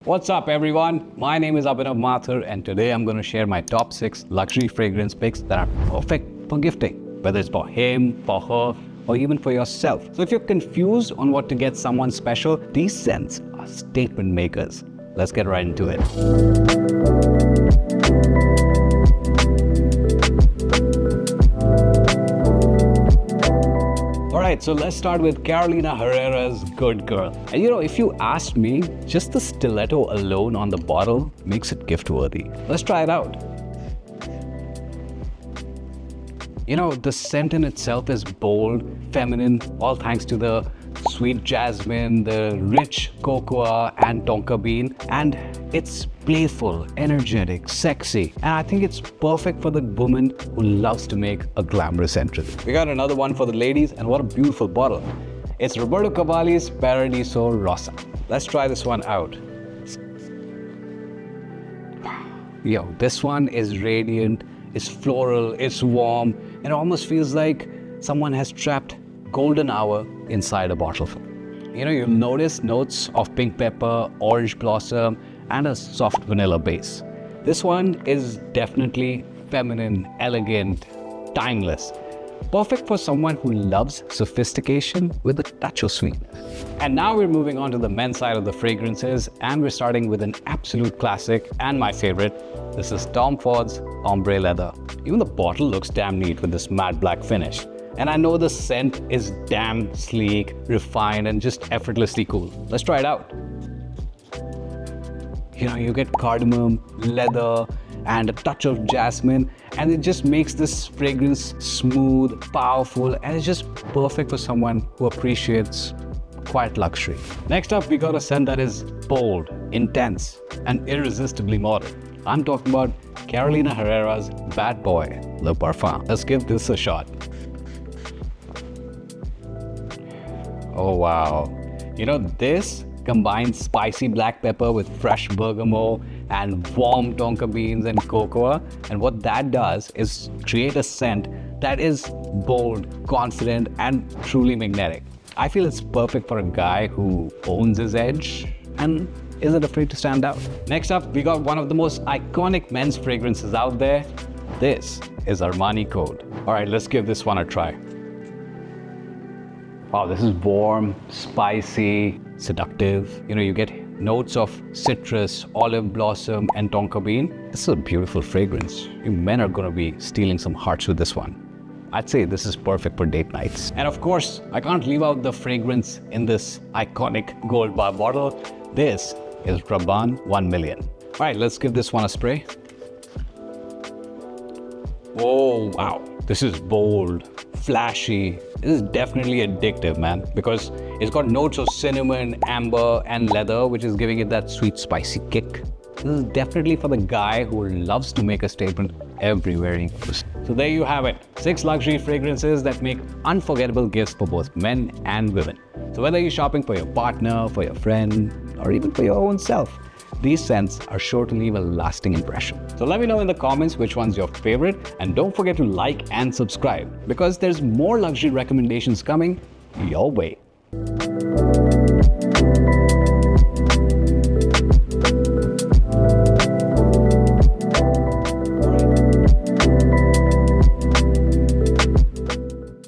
What's up everyone? My name is Abhinav Mathur and today I'm going to share my top 6 luxury fragrance picks that are perfect for gifting, whether it's for him, for her, or even for yourself. So if you're confused on what to get someone special, these scents are statement makers. Let's get right into it. Alright, so let's start with Carolina Herrera's Good Girl. And if you asked me, just the stiletto alone on the bottle makes it gift-worthy. Let's try it out. The scent in itself is bold, feminine, all thanks to the sweet jasmine, the rich cocoa and tonka bean, and it's playful, energetic, sexy, and I think it's perfect for the woman who loves to make a glamorous entrance. We got another one for the ladies, and what a beautiful bottle. It's Roberto Cavalli's Paradiso Rosa. Let's try this one out. This one is radiant, it's floral, it's warm, and it almost feels like someone has trapped golden hour inside a bottle. You'll notice notes of pink pepper, orange blossom, and a soft vanilla base. This one is definitely feminine, elegant, timeless. Perfect for someone who loves sophistication with a touch of sweetness. And now we're moving on to the men's side of the fragrances, and we're starting with an absolute classic and my favorite. This is Tom Ford's Ombre Leather. Even the bottle looks damn neat with this matte black finish. And I know the scent is damn sleek, refined, and just effortlessly cool. Let's try it out. You get cardamom, leather, and a touch of jasmine, and it just makes this fragrance smooth, powerful, and it's just perfect for someone who appreciates quiet luxury. Next up, we got a scent that is bold, intense, and irresistibly modern. I'm talking about Carolina Herrera's Bad Boy, Le Perfume. Let's give this a shot. Oh wow. This combines spicy black pepper with fresh bergamot and warm tonka beans and cocoa. And what that does is create a scent that is bold, confident, and truly magnetic. I feel it's perfect for a guy who owns his edge and isn't afraid to stand out. Next up, we got one of the most iconic men's fragrances out there. This is Armani Code. All right, let's give this one a try. Wow, this is warm, spicy, seductive. You get notes of citrus, olive blossom, and tonka bean. This is a beautiful fragrance. You men are gonna be stealing some hearts with this one. I'd say this is perfect for date nights. And of course, I can't leave out the fragrance in this iconic gold bar bottle. This is Rabanne 1 Million. All right, let's give this one a spray. Oh, wow. This is bold, flashy. This is definitely addictive, man, because it's got notes of cinnamon, amber, and leather, which is giving it that sweet, spicy kick. This is definitely for the guy who loves to make a statement everywhere he goes. So there you have it, 6 luxury fragrances that make unforgettable gifts for both men and women. So whether you're shopping for your partner, for your friend, or even for your own self, these scents are sure to leave a lasting impression. So let me know in the comments which one's your favorite, and don't forget to like and subscribe because there's more luxury recommendations coming your way.